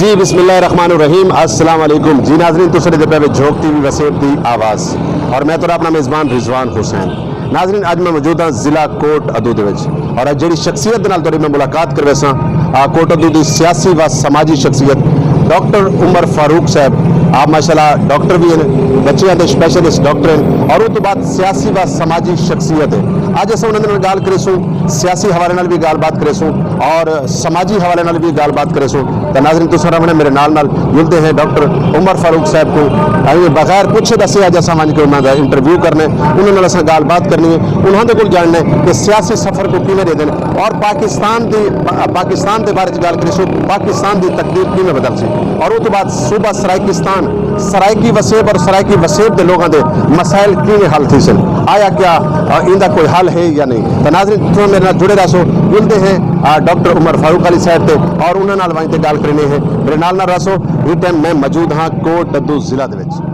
जी बिस्मिल्लाहिर्रहमानिर्रहीम अस्सलाम वालेकुम जी नाजरीन तुसरे दे पे झोंक टीवी वसेब दी आवाज़ और मैं तो अपना मेज़बान रिजवान हुसैन। नाजरीन अज मैं मौजूद हाँ जिला कोट अदू दे विच और अज जिहड़ी शख्सियत दे नाल तुहाडी मैं मुलाकात करवे सां कोट अदू दी सियासी व समाजी शख्सियत डॉक्टर उमर फारूक साहब। आप माशाल्लाह डॉक्टर भी हैं, बच्चों के स्पैशलिस्ट डॉक्टर हैं और उस तो बाद सियासी व समाजी शख्सियत है। अज अस उन्होंने गाल करेसूँ सियासी हवाले नाल भी गाल बात करेसूँ और समाजी हवाले नाल भी गाल बात करेसूँ। तो नाज़रीन तुसीं रवणे मेरे नाल मिलते हैं डॉक्टर उमर फारूक साहब को। अभी बगैर पुछे दसे अज असां वंज के उन्होंने इंटरव्यू करने उन्होंने असां गाल बात करनी है, उन्होंने को जानना है कि सियासी सफ़र को किमें देते हैं और पाकिस्तान के बारे गाल करेसूँ पाकिस्तान की तकदीर किमें बदल सी और उस तो बाद सूबा सरायकी वसेब और सरायकी वसेब के लोगों के मसाइल किमें हल थी सन, आया क्या इनका कोई हल है या नहीं। तो नाज़रीन तुम मेरे नाल जुड़े रहो, मिलते हैं डॉक्टर उमर फारूक अली साहब से और उन्होंने वहीं गाल करनी है। मेरे नाल रहो, इस टाइम मैं मौजूद हाँ कोट अदू जिला दे विच।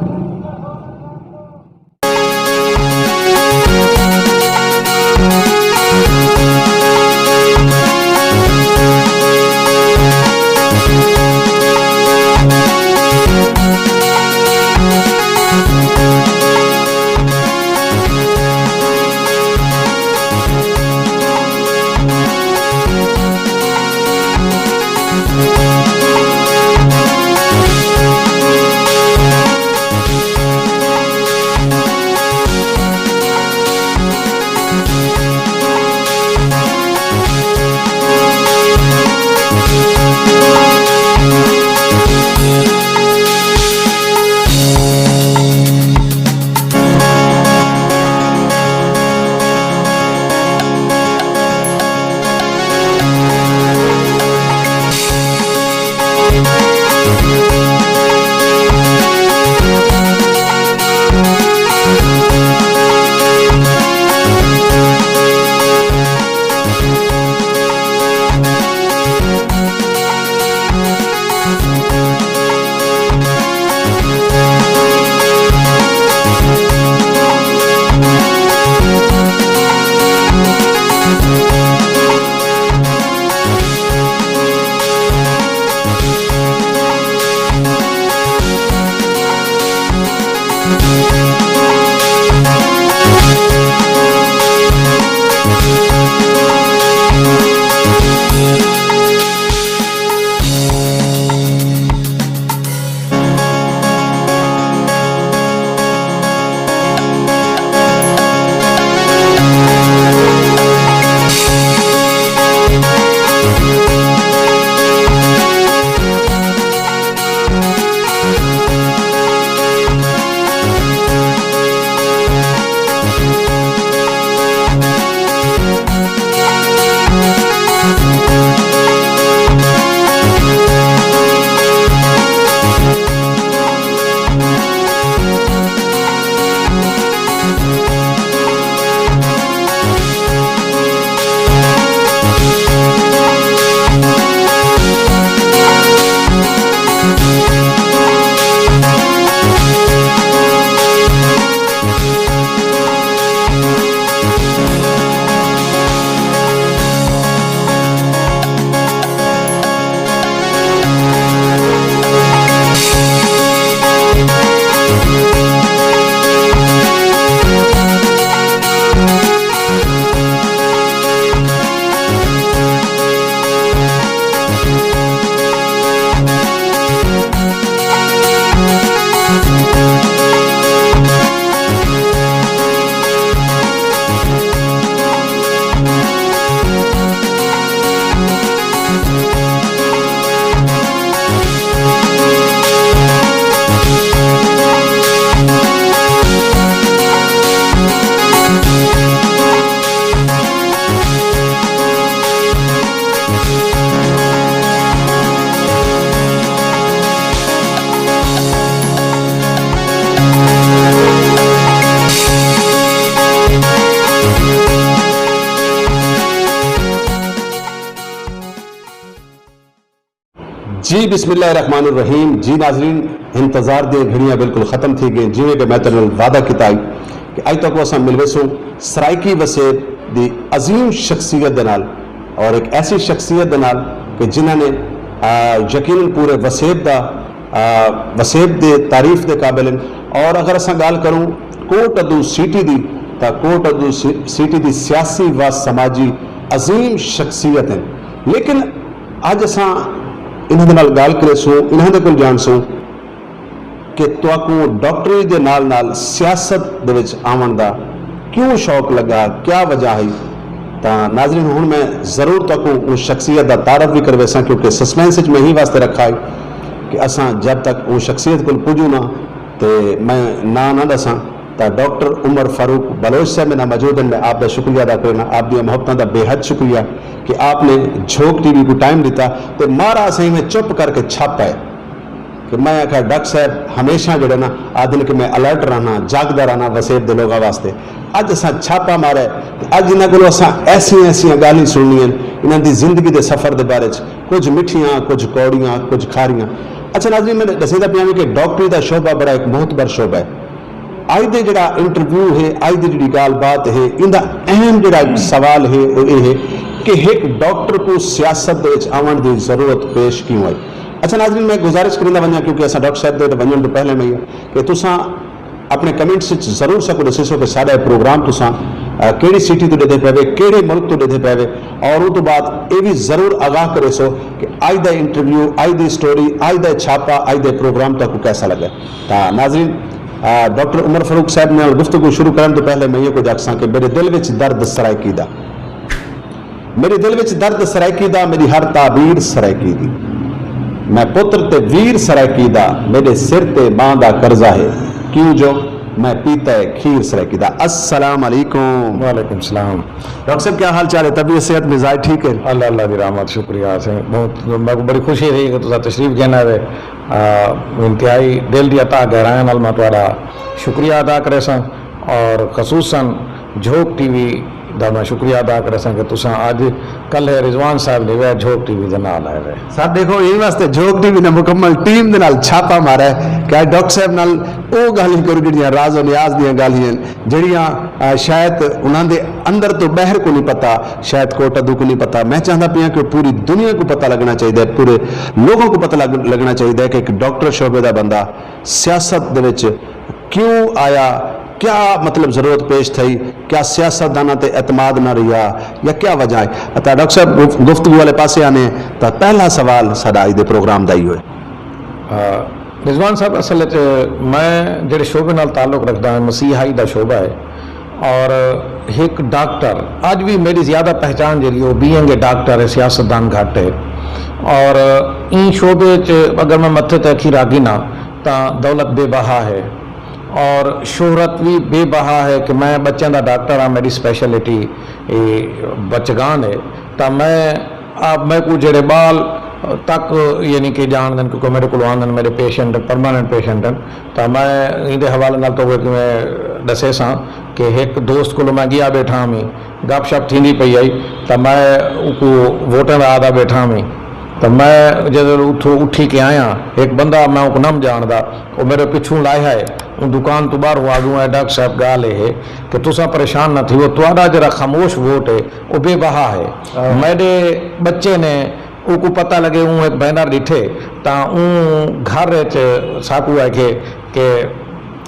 जी बिस्मिल्लाहिर्रहमानिर्रहीम। जी नाजरीन इंतजार दी घड़ियां बिल्कुल खत्म थी गई, जिमें कि मैं तुहाडे नाल वादा किया कि अज तक असां मिलवेसूं सरायकी वसेब दी अजीम शख्सियत दे नाल और एक ऐसी शख्सियत दे नाल कि जिन्होंने यकीनन पूरे वसेब दे तारीफ दे काबिल हैं। और अगर असां गाल करूँ कोट अदू सीटी दी तो कोट अदू सीटी दी सियासी व समाजी अजीम शख्सियत हैं। लेकिन अज असां इन्हां दे नाल गाल करेसूं, इन्हां दे कोल जानसूं कि तुहाकू डॉक्टरी दे नाल नाल सियासत दे विच आवन दा क्यों शौक लगा, क्या वजह है। तो नाज़रीन हुण मैं ज़रूर तुहाकू उस शख्सियत का तारफ भी करवेसा, क्योंकि सस्पेंस में ही वास्ते रखा है कि असां जब तक वो शख्सियत को पुजूँ ना तो मैं ना दसा। तो डॉक्टर उमर फारूक बलोच साहब मेरा मौजूद है। मैं आपका शुक्रिया अदा करना, आप दी मोहब्बतों का बेहद शुक्रिया कि आपने झोंक टीवी को टाइम दिता। तो मारा सही में चुप करके छापा है कि मैं आखा डॉक्टर साहब हमेशा जो ना आदि कि मैं अलर्ट रहना, जागदा रहना वसेब के लोगों वास्ते। अज असा छापा मारा है, अज इन्हों को ऐसिया ऐसिया गाली सुननियां इन्हों की जिंदगी के सफ़र के बारे, कुछ मिठियां, कुछ कौड़ियां, कुछ खारियां। अच्छा नाज़रीन, मैं दसदा पिया कि डॉक्टरी का शोबा बड़ा एक मोहतबर शोबा है। अज के जोड़ा इंटरव्यू है, अज की जी गाल बात है, इनका अहम जोड़ा सवाल है वो ये है कि एक डॉक्टर को सियासत आवन की जरूरत पेश क्यों आई। अच्छा नाज़रीन, मैं गुजारिश करूँगा वजा, क्योंकि अस डॉक्टर साहब के वजन तो पहले में ही कि तुसा अपने कमेंट्स ज़रूर सको दसो कि सारा प्रोग्राम तुसा केड़ी सिटी तो देते पे, केड़े मुल्क तो देते पे, और उस तो बाद ये भी जरूर आगाह करे सो कि अज का इंटरव्यू, अज की स्टोरी, अज का छापा, अज का प्रोग्राम तक कैसा लगे। तो नाज़रीन, डॉक्टर उमर फारूक साहब ने गुफ्तगू शुरू करने तो पहले मैं ये कुछ आखसा कि मेरे दिल में दर्द सरायकी दा, मेरे दिल में दर्द सरायकी दा, मेरी हर ताबीर सरायकी दी, मैं पुत्र ते वीर सरायकी दा, मेरे सिर ते मां दा कर्जा है, क्यों जो मैं पीता है खीर सरायकी दा। अस्सलाम वालेकुम। वालेकुम सलाम। डॉक्टर साहब क्या हाल चाल है, तबीयत सेहत मिजाज ठीक है? अल्लाह अल्लाह की रहमत, शुक्रिया से बहुत मैं बड़ी खुशी रही कि तुसा तशरीफ देना है। इंतहाई दिल की अता गहराइयां नाल मैं तुहाडा शुक्रिया अदा करे सा, और खसूसन झोंक टीवी का मैं शुक्रिया अदा करे सा कि तुसा अज कल रिजवान साहब ने वह झोंक टीवी के नाल आए हुए। सर देखो यही वास्ते झोंक टीवी ने मुकम्मल टीम के नाल छापा मारा है कि डॉक्टर साहब नाल वो गाली करो जिहड़ियां राज़ो नियाज दियां गालियां जिहड़ियां शायद उन्होंने अंदर तो बाहर को नहीं पता, शायद कोट अदू को नहीं पता। मैं चाहता पिया कि पूरी दुनिया को पता लगना चाहिए, पूरे लोगों को पता लगना चाहिए कि एक डॉक्टर शोबे का बंदा सियासत दे विच क्यों आया, क्या मतलब जरूरत पेश थी, क्या सियासतदाना ते एतमाद ना रहा, या क्या वजह है। तो डॉक्टर साहब गुफ्तगू वाले पासे आने तो पहला सवाल साडा अज दे प्रोग्राम का ही होए। रिजवान साहब, असल मैं जो शोबे नाल ताल्लुक रखता है मसीहाई का शोबा है, और एक डॉक्टर अज भी मेरी ज़्यादा पहचान जी वो बीइंग ए डॉक्टर है, सियासतदान घट है। और इन शोबे अगर मैं मत्थे ते अखी रागी ना तो दौलत बेबहा है और शोहरत भी बेबहा है कि मैं बच्चों का डॉक्टर हाँ, मेरी स्पैशलिटी बचगान है। तो मैं को जेड़े बाल तक यानी कि जान दें, क्योंकि मेरे को आंदन मेरे पेशेंट परमानेंट पेशेंट हैं। तो मैं इनके हवाले नाल तो कि मैं दसे सा कि एक दोस्त को मैं गया बैठा हमी गपशप थी पई आई, तो मैं को वोटर आदा बैठा हमी। तो मैं जो उठी के आया, एक बंदा मैं उनको नम जानदा वो मेरे पिछू लाया है, उन दुकान तो बाहर आ गया। डॉक्टर साहब गाल है कि तुसा परेशान न थी, वो तुहाडा जरा खामोश वोट है वो बेबहा है। मेरे बच्चे ने उनको पता लगे ऊँ एक बैनर डिठे तो ऊँ घर साकू है कि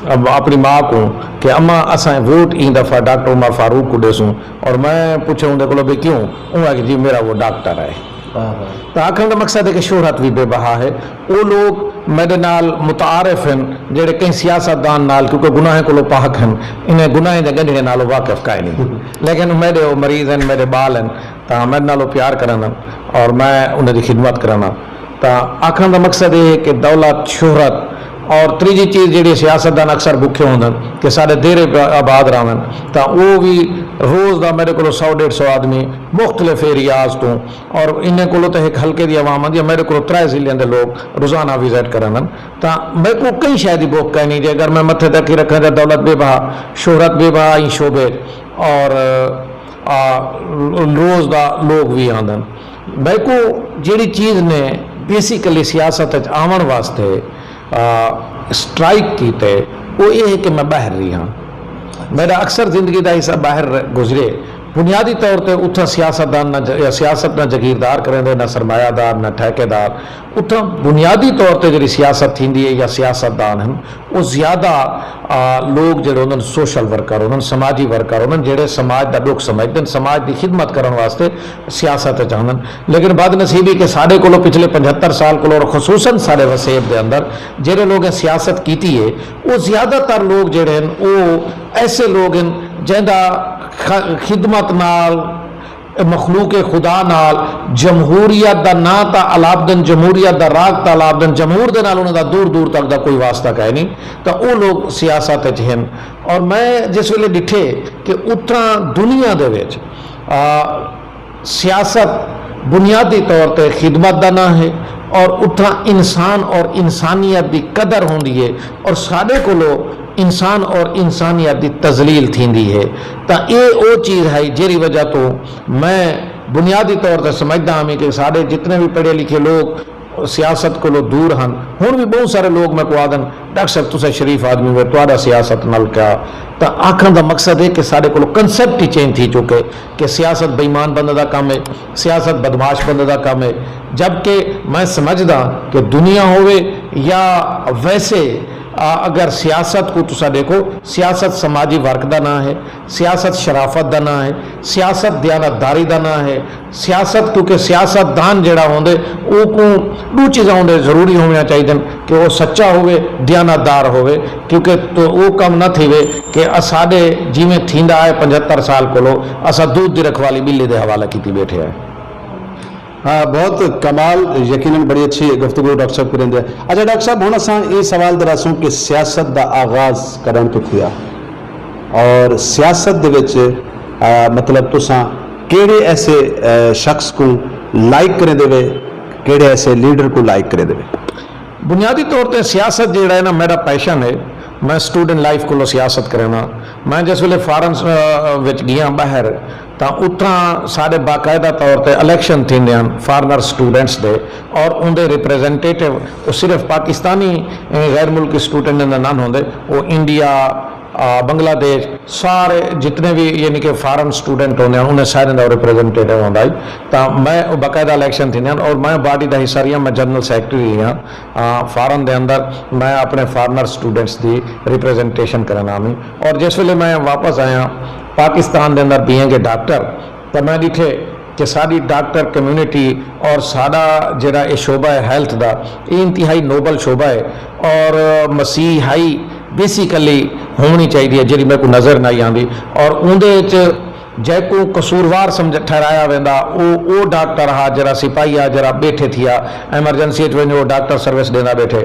अब अपनी माँ को कि अम्मा असा वोट ई दफ़ा डॉक्टर उमर फारूक को देसूँ। और मैं पूछा उनके को भी क्यों, ऊँ है कि जी मेरा वो डॉक्टर है। तो आखिर का मकसद है कि शोहरत भी बेबहा है। वो लोग मेरे नाल मुतारफ हैं जेड़े कई सियासतदान नाल, क्योंकि गुनाह को पाक हैं, इन्हें गुनाह के गंढे नाल वाकिफ का नहीं। लेकिन मेरे वो मरीज हैं, मेरे बाल हैं, तो मेरे नाल प्यार करना और मैं उन्हें खिदमत कराना। तो आखिर का मकसद ये है कि दौलत, शोहरत और तीजी चीज़ जी सियासतदान अक्सर भुखे होंगे कि सारे देरे आबाद रहन। तो वो भी रोज़ का मेरे को 100-150 आदमी मुख्तलिफ एरियाज तो, और इन्हें को तो एक हल्के की आवाम आती है, मेरे को 3 जिले के लोग रोज़ाना विजिट करन। तो मेरे को कई शायद ही बुक कहनी जी अगर मैं मत्थे तक ही रखा जाए दौलत बेबहा, शोहरत बेबहा ही शोबे, और रोज़ का लोग भी आंदन। मेरे को जी चीज़ ने बेसिकली सियासत आवन वास्ते स्ट्राइक की वो ये है कि मैं बाहर रही हाँ, मेरा अक्सर जिंदगी का हिस्सा बाहर गुजरे। बुनियादी तौर पर उत्थां सियासतदान ना सियासत ना जागीरदार करेंदे ना सरमायादार ना ठेकेदार उत्थां बुनियादी तौर पर जी सियासत थींदी है या सियासतदान हैं वो ज़्यादा लोग जो उन्होंने सोशल वर्कर उन्होंने समाजी वर्कर उन्होंने जेडे समाज का दुख समझते हैं समाज की खिदमत करने वास्ते सियासत चाहते लेकिन बदनसीबी कि साढ़े को पिछले 75 साल को और खसूसन साढ़े वसेब के अंदर जेडे लोग सियासत की है वो ज़्यादातर लोग जेडे हैं वो ऐसे लोग हैं जिंदा खिदमत नाल मखलूक खुदा नाल जमहूरीयत का ना तो अलापदन जमहूरीयत का राग तो अलापदन जमहूर के नाल उन्होंने दूर दूर तक का कोई वास्ता है नहीं तो वो लोग सियासत हैं। और मैं जिस वेले डिठे कि उत्तरा दुनिया दे विच सियासत बुनियादी तौर पर खिदमत का ना है और उत्तरा इंसान और इंसानियत की कदर होंदी है और साढ़े को इंसान और इंसानियत की तजलील थींदी है तो ये वो चीज़ है जिहदी वजह तो मैं बुनियादी तौर पर समझदा हाँ कि साढ़े जितने भी पढ़े लिखे लोग सियासत को दूर हैं हुण भी बहुत सारे लोग मैं को आदन डॉक्टर साहब तुसीं शरीफ आदमी हो तुहाडा सियासत नाल क्या तो आखण का मकसद है कि साढ़े को कंसैप्ट ही चेंज थी चुके कि सियासत बेईमान बंदे का काम है सियासत बदमाश बंदे का काम है जबकि मैं समझदा कि दुनिया होवे या वैसे अगर सियासत को तुसा देखो सियासत समाजी वर्क का ना है सियासत शराफत का ना है सियासत दयानतदारी का ना है सियासत क्योंकि सियासतदान जड़ा होंदे वो को दो चीज़ां होंदे जरूरी होना चाहिए कि वो सच्चा होवे दयानतदार होवे क्योंकि तो वो कम न थीवे कि साढ़े जिमें थींदा है 75 साल को असा दूध की रखवाली बिल्ली के हवाले की बैठे हैं। हाँ बहुत कमाल यकीनन बड़ी अच्छी गुफ्तगू डॉक्टर साहब करेंगे। अच्छा डॉक्टर साहब हुण असां ये सवाल दरासूं कि सियासत का आगाज़ कदों तो थिया और सियासत दे विच मतलब तुसां केड़े ऐसे शख्स को लाइक करे देवे केड़े ऐसे लीडर को लाइक करे देवे? बुनियादी तौर पर सियासत जो है ना मेरा पैशन है मैं स्टूडेंट लाइफ को सियासत करना मैं जिस वे फॉरन गया बाहर तो उत्तरा साढ़े बाकायदा तौर पर इलैक्शन थींदे हैं फॉरनर स्टूडेंट्स दे और उनके रिप्रेजेंटेटिव वो सिर्फ पाकिस्तानी गैर मुल्की स्टूडेंट ना होंगे वो इंडिया बांग्लादेश सारे जितने भी यानी कि फॉरन स्टूडेंट होंगे उन्हें सारे का रिप्रेजेंटेटिव होंदा है तो मैं बाकायदा इलैक्शन थी और मैं बॉडी का हिस्सा रही हाँ मैं जनरल सैकटरी हाँ फॉरन के अंदर मैं अपने फॉरनर स्टूडेंट्स की रिप्रेजेंटेशन करना मैं और जिस वे मैं वापस आया पाकिस्तान के अंदर बीएंगे डॉक्टर तो मैं दिखे कि साड़ी डॉक्टर कम्यूनिटी और साड़ा जरा ये शोबा है हेल्थ का ये इंतहाई नोबल शोबा है और मसीहाई बेसिकली होनी चाहिए जी मेरे को नज़र नहीं आती और उनके जैको कसूरवार समझ ठहराया वेंदा वो डॉक्टर हा जरा सिपाही आ जरा बैठे थिया एमरजेंसी वो डॉक्टर सर्विस देना बैठे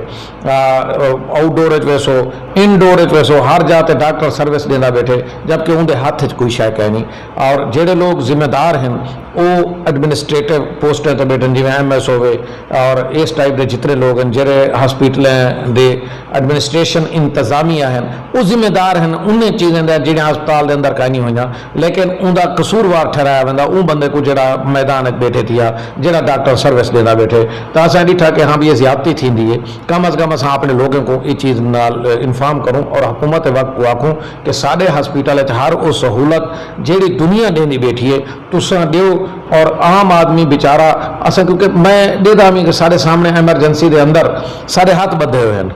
आउटडोर वैसो इनडोर वैसो हर जाते डॉक्टर सर्विस देना बैठे जबकि उनके हाथ कोई शय कह नहीं और जेडे लोग जिम्मेदार हैं वो एडमिनिस्ट्रेटिव पोस्टें तो बैठे जिमें MS होवे और इस टाइप के जितने लोग हैं जेडे हॉस्पिटलें दे एडमिनिस्ट्रेशन इंतजामिया हैं वो जिम्मेदार हैं उन्हें चीज़ें जिन्हें हस्पताल के अंदर कहीं नहीं होना लेकिन उनका कसूरवार ठहराया वेंदा वो बंदे को जरा मैदान बैठे थिया जरा डॉक्टर सर्विस देना बैठे तो असा डिठा कि हाँ भी ये ज्यादती थी है कम अज़ कम असा अपने लोगों को ये चीज़ नाल इन्फॉर्म करूँ और हुकूमत वक्त को आखूँ कि साढ़े हस्पिटल हर वो सहूलत जी दुनिया देनी बैठी है तुसा दो और आम आदमी बेचारा असा क्योंकि मैं देदा भी कि साढ़े सामने एमरजेंसी के अंदर साढ़े हाथ बधे हुए हैं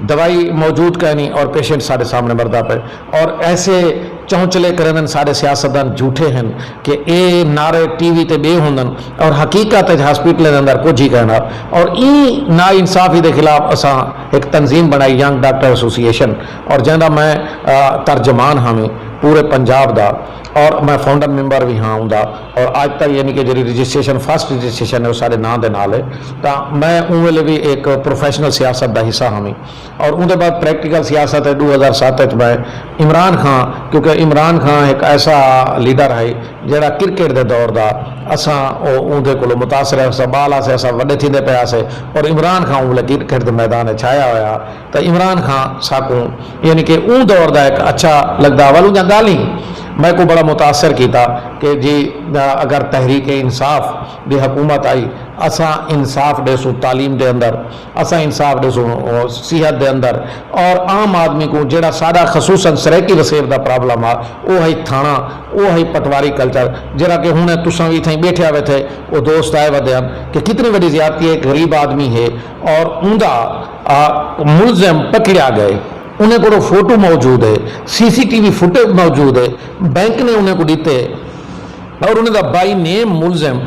दवाई मौजूद कह नहीं और पेशेंट साढ़े सामने मरदा पे और ऐसे चौंचले करन साढ़े सियासतदान झूठे हैं कि ये नारे TV ते बे होंदन और हकीकत हॉस्पिटल के अंदर कुछ ही कहना और ई ना इंसाफी के खिलाफ असा एक तंजीम बनाई यंग डॉक्टर एसोसिएशन और जैसा मैं तर्जमान हाँ पूरे पंजाब का और मैं फाउंडर मैंबर भी हाँ उनका और आज तक यानी कि जी रजिस्ट्रेशन फर्स्ट रजिस्ट्रेशन है वो सारे नाम के नाल है तो मैं उन वेले भी एक प्रोफैशनल सियासत का हिस्सा हाँ और उनके बाद प्रैक्टिकल सियासत है 2007 मैं इमरान खान क्योंकि इमरान खान एक ऐसा लीडर है जरा क्रिकेट के दौर का असा उनके को मुतासर है बाल से असा वे थींदे पिया से और इमरान खान उन क्रिकेट के मैदान छाया हुआ तो इमरान खान साकू यानी कि उन दौर का एक अच्छा लगता वालू या गाली मैं को बड़ा मुतासर किया कि जी अगर तहरीक इंसाफ की हुकूमत आई असां इंसाफ़ ॾिसूं तालीम के अंदर, असां इंसाफ़ ॾिसूं सिहत के अंदर, और आम आदमी को जड़ा सारा खसूसन सराइकी वसेब का प्रॉब्लम आ वो है थाना, वो है पटवारी कल्चर, जरा कि हुण तुसां भी इत्थे बैठे वेठे वो दोस्त आए वधे कि कितनी बड़ी ज्यादती है, गरीब आदमी है और उनका मुलजम पकड़ा गए, उन्हें को फोटो मौजूद है, CCTV फुटेज मौजूद है, बैंक ने उन्हें को दीते और उनका बाई नेम मुलजम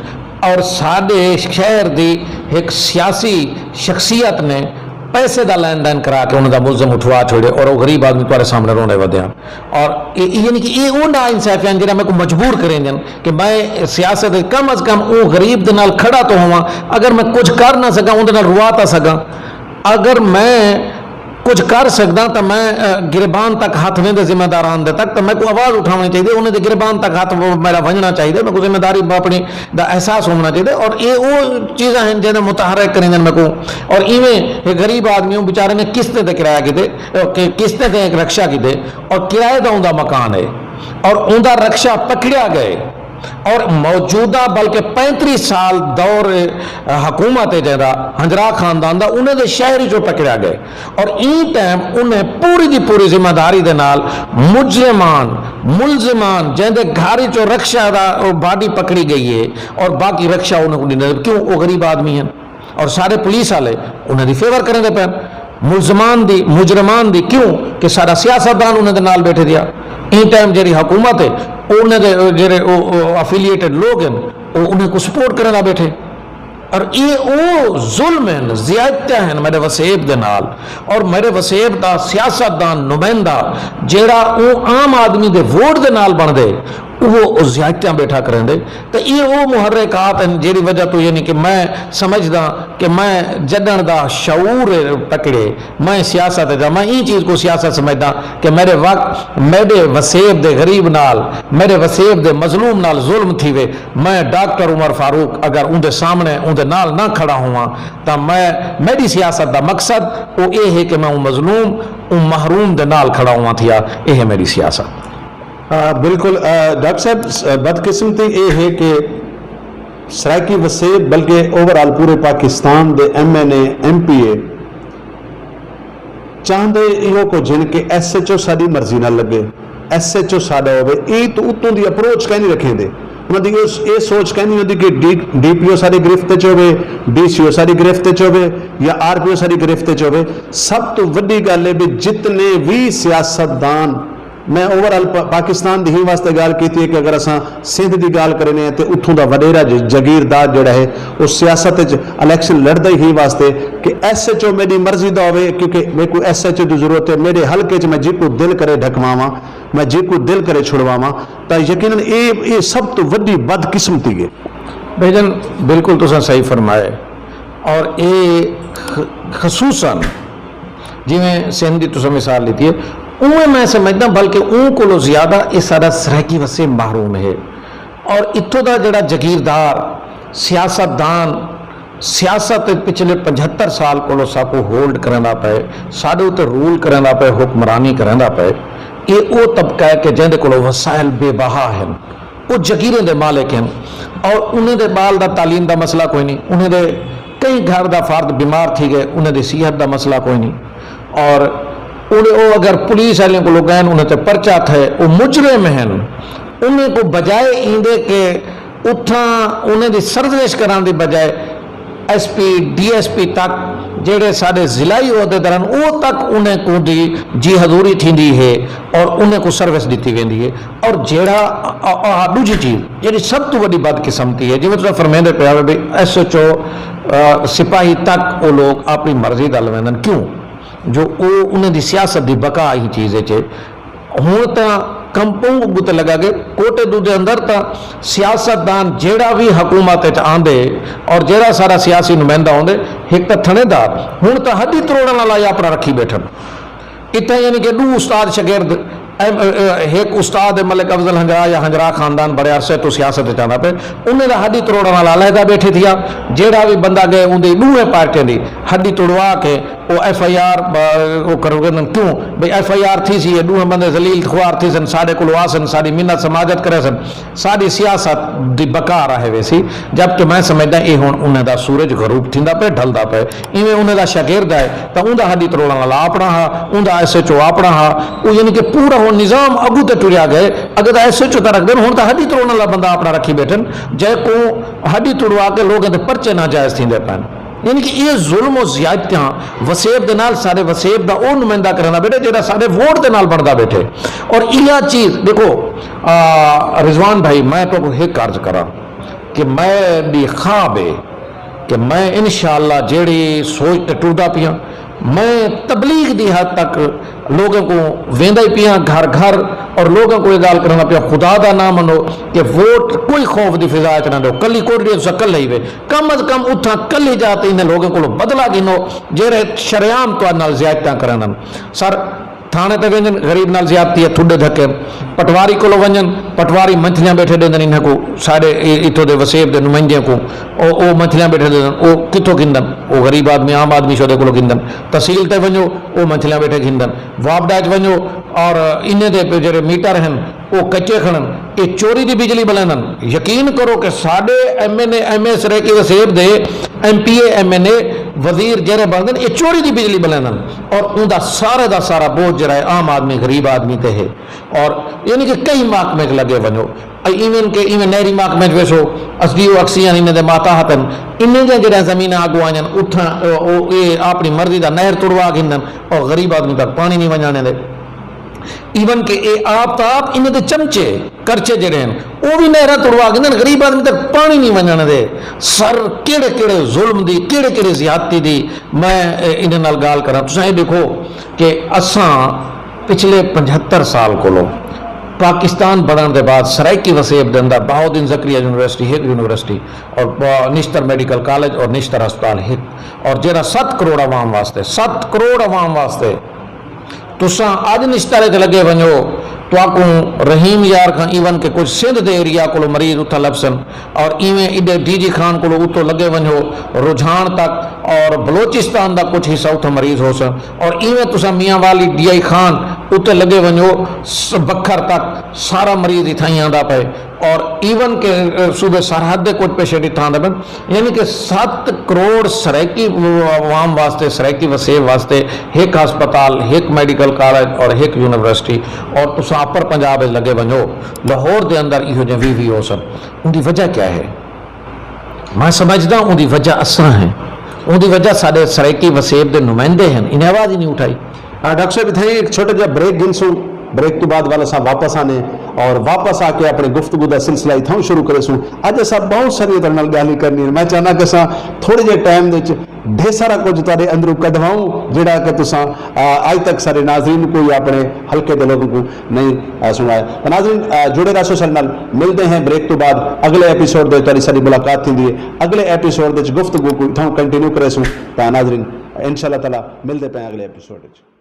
और साडे शहर की एक सियासी शख्सियत ने पैसे का लैन देन करा के उनका मुलजम उठवा छोड़े और वो गरीब आदमी तुम्हारे सामने रोने वधे और यानी कि ये वो ना इंसाफिया जो मैं को मजबूर करें कि मैं सियासत कम अज कम वो गरीब के नाल खड़ा तो होवां, अगर मैं कुछ कर ना सका उनके नाल रुआ तो सका, अगर मैं कुछ कर सकता तो मैं गिरबान तक हाथ वेंदे जिम्मेदारान दे तक, तो मैं को आवाज़ उठानी चाहिए, उन्हें गिरबान तक हाथ मेरा वजना चाहिए, मैं को जिम्मेदारी अपनी का एहसास होना चाहिए और ये वो चीज़ा हैं जिन्हें मुतहरक करें मैं को। और इवें गरीब आदमियों बेचारे ने किस्तें ते किराया किते, किस्तें ते एक रक्षा किते और किराए का उनका मकान है और उनका रक्षा पकड़ा गए और मौजूदा बल्कि 35 साल दौर हुकूमत है जरा हंजरा खानदान का उन्हें शहरी चो पकड़ा गए और ई टाइम उन्हें पूरी की पूरी जिम्मेदारी के नाल मुलजमान जिंदे घर चो रक्षा का बाडी पकड़ी गई है और बाकी रक्षा उन्हें क्यों, वो गरीब आदमी हैं और सारे पुलिस वाले उन्हें फेवर करेंगे पे मुजरमान दी क्यों कि सारा सियासतदान उन्हें नाल बैठे दिया। ई टाइम जी हुकूमत है उन्हें जे अफिलिएटेड लोग हैं वो उन्हें को सपोर्ट करना बैठे और ये वो जुल्म हैं, ज़्यादतियां हैं मेरे वसेब के नाल और मेरे वसेब का सियासतदान नुमाइंदा जेड़ा वो आम आदमी के वोट के नाल बन दे वो ज़्यादतियां बैठा करें दे। तो ये वो मुहर्रिकात हैं जेरी वजह तो यानी कि मैं समझदा कि मैं जडन का शऊर पकड़े मैं सियासत जा, मैं ई चीज़ को सियासत समझदा कि मेरे वक्त मेरे वसेब दे गरीब नाल मेरे वसेब दे मजलूम नाल जुल्म थी वे, मैं डॉक्टर उमर फारूक अगर उनके सामने उनके नाल ना खड़ा हुआ तो मैं मेरी सियासत का मकसद वो ये है कि मैं मजलूम महरूम के नाल खड़ा हुआ थी, यह है मेरी सियासत। बिल्कुल डॉक्टर साहब बदकिस्मती ये है कि सराइकी वसेब बल्कि ओवरऑल पूरे पाकिस्तान के MNA MPA चाहते इहो को जिनके SHO साड़ी मर्जी ना लगे, SHO साड़ा हो तो उतों की अप्रोच कहीं नहीं रखेंदे, उन्होंने ये सोच कहनी होती कि DPO सारी गिरफ्त च होवे, DCO सारी गिरफ्त च होवे या RPO सारी गिरफ्त च होवे। सब तो वड्डी गल है भी जितने भी सियासतदान, मैं ओवरऑल पाकिस्तान की ही वास्ते गल की कि अगर असां सिंध की गल करें तो उतों का वडेरा जगीरदार जोड़ा है वो सियासत इलैक्शन लड़ता ही वास्ते कि SHO मेरी मर्जी का हो, क्योंकि मेरे को SHO की जरूरत है, मेरे हल्के च मैं जिको दिल करे ढकवावा, मैं जिको दिल करे छुड़वावा, तो यकीनन ये सब तो वड्डी बदकिस्मती है। भाईजान बिल्कुल तुसां सही फरमाए और ये खसूसन जिमें सिंध की तुसां मिसाल लीती है उमें मैं समझदा बल्कि को ज्यादा ये सारा सराइकी वसे महरूम है और इतों का जड़ा जगीरदार सियासतदान सियासत पिछले 75 साल को साको होल्ड करना पे, साढ़े उत्ते रूल करना पे, हुक्मरानी करना पे, ये वो तबका है कि जिंदे को वसाइल बेबहा हैं, वो जगीरें दे मालिक हैं और उन्हें दे बाल दा तालीम का मसला कोई नहीं, उन्हें दे कई घर का फर्द बीमार थी गए उन्हें दे सेहत का मसला कोई नहीं और उन्हें अगर पुलिस वाले को लोग उन्हें तो पर्चा थे वो मुजरिम हैं, उन्हें को बजाय इंदे के उठा उन्हें दी सर्जरिश कराने की बजाय SP DSP तक जेड़े साढ़े जिलाई अहदेदार वो तक उन्हें को जी हजूरी थी है और उन्हें को सर्विस दी वेंदी है। और जेड़ा दूजी चीज़ जी सब तो बड़ी बदकिस्मती है जिवें तुसीं फरमाइंदे पिया भी SHO सिपाही तक वो लोग अपनी मर्जी का लवेंदन क्यों जो उन्हें सियासत की बका ही चीज़ हूँ तो कंपों गुत लगा के कोटे दूजे अंदर तो सियासतदान जेड़ा भी हुकूमत आंदे और जेड़ा सारा सियासी नुमाइंदा आंदे एक तो थनेदार हूँ तो हड्डी तरोड़न वाला अपना रखी बैठन इतना यानी कि दू उस्ताद शगिर्द एक उस्ताद मलिक अफजल हंजरा या हंजरा खानदान बड़े अरसे तो सियासत चाहता पे उन्हें तो हड्डी तोड़ने वाला अलहदा बैठे थिया जेड़ा भी बंदा गए उनकी दूए पार्टियों की हड्डी तोड़वा के वो FIR वो करोगे क्यों भाई FIR थी सी दूए बंदे जलील खुआर थी सन साढ़े को आसन साड़ी मिन्नत समाजत करे सन साड़ी सियासत दी बका रहे वैसी जबकि मैं समझदा ये हुण उन्हें दा सूरज गरूब थींदा पे ढलदा पे इवें उन्हें दा शागिर्द है तो उनका हड्डी तोड़ने वाला अपना हा उनका SHO अपना हा वो यानी कि पूरा हो निजाम अगू ते टुरिया गए अगर SHO तो रख देन हुण तो हड्डी तोड़ने वाला बंदा अपना रखी बैठन जै को हड्डी तोड़वा के लोगों के पर्चे नाजायज थींदे पैन यानी कि ये जुल्म और ज़्यादतियां वसेब दे नाल सारे वसेब दा ओ नुमाइंदा करना बेटे जेड़ा सारे वोट दे नाल बनदा बैठे और यह चीज़ देखो रिजवान भाई मैं तो एक कार्य करा कि मैं भी ख्वाब है कि मैं इंशाअल्लाह जेड़ी सोच ते टूटा पिया मैं तबलीग दी हद तक लोगों को वेंदा ही पिया घर घर और लोगों को ये गाल करना पिया खुदा दा नाम मनो कि वोट कोई खौफ दी फिजा च ना दो कल ही कोटड़ी से कल ही वे कम अज कम उठा कल ही जाते इन लोगों को बदला गिनो जेरे शरेआम तो नाल ज़्यादतियां करन सर थाने ते वञनि गरीब नाल ज़्यादती है थुॾे धके पटवारी को वञनि पटवारी मंथलियां बैठे ॾींदनि इन को साढ़े इथों दे वसेब दे नुमाइंदे को ओ मंथलियां बैठे ॾींदनि ओ किथों गिंदनि ओ गरीब आदमी आम आदमी शोदे को गिंदनि तहसील ते वञो ओ मंथलियां बैठे गिंदनि वापडा च वञो और इन दे जेड़े मीटर हैं वो कच्चे खड़न ये चोरी की बिजली बलानन यकीन करो कि साढ़े MNA MS रह के वसेब दे MPA MNA वजीर जेरे बनदन ये चोरी की बिजली बलानन और उनका सारे का सारा बोझ जरा आम आदमी गरीब आदमी ते है और यानी कि कई महकमे लगे वनो इवन के इवन नहरी महकमे वेसो SDO अक्सियां इन माता हतन इन जरा जमीन आगू आन उठा ये अपनी मर्जी का नहर तुड़वा गिंदन और गरीब आदमी तक पानी नहीं वजाने दे इवन के ए आप ताप इन दे चमचे करचे जड़े हैं वो भी नहरा तुड़वा के गरीब आदमी तक पानी नहीं वजन दे सर केड़े केड़े जुल्म दी केड़े केड़े ज्यादती दी मैं इन नाल गाल करा तुसां ये देखो कि असां पिछले 75 साल को पाकिस्तान बढ़ने के बाद सराइकी वसेब के अंदर बहाउद्दीन ज़करिया यूनिवर्सिटी हिक यूनिवर्सिटी और निश्तर मेडिकल कॉलेज और निश्तर अस्पताल हिक और जरा 7 करोड़ आवाम वास्ते 7 करोड़ आवाम वास्ते तुसा अज निश्तारे च लगे वञो तो आकू रहीम यार का इवन के कुछ सिंध के एरिया को मरीज उथा लभसन और इवें इधर DG खान को उतो लगे वञो रुझान तक और बलोचिस्तान का कुछ हिस्सा उथा मरीज हो सन और इवें तुसा मियाँ वाली DI खान उते लगे वञो बखर तक सारा मरीज इथा ही आंदा पे और इवन के सूबे सरहद कुछ पेशेंट इतना आंदा पे यानी कि 7 करोड़ सराइकी आवाम वास्ते सराइकी वसेब वास्ते एक हस्पताल एक मेडिकल कॉलेज और एक यूनिवर्सिटी और तुसा अपर पंजाब लगे वञो लाहौर के अंदर इहो जे 20 हो सन उनकी वजह क्या है मैं समझदा उनकी वजह असर है उनकी वजह साढ़े सराइकी वसेब के नुमाइंदे हैं इन्हें आवाज़ ही नहीं उठाई। डॉक्टर साहब इतना एक छोटा जहा ब्रेक गिनसूं ब्रेक तो बाद वाला साहब वापस आने और वापस आके अपने गुफ्तगू का सिलसिला इतों शुरू करे सूँ अज अस बहुत सारी गाल करनी है मैं चाहना कि अस थोड़े जे टाइम ढेर सारा कुछ तुहाडे अंदरों कढवाऊं जिहड़ा कि तुसां अज तक सारे नाज़रीन को या अपने हल्के के लोगों को नहीं सुनाया। तो नाज़रीन जुड़े रहो साडे नाल मिलते हैं ब्रेक तो बाद अगले एपीसोड में सारी मुलाकात थी अगले एपीसोड गुफ्तगू को इतों कंटिन्यू करे सूँ। तो नाज़रीन इंशाअल्लाह ताला मिलते पे अगले एपीसोड।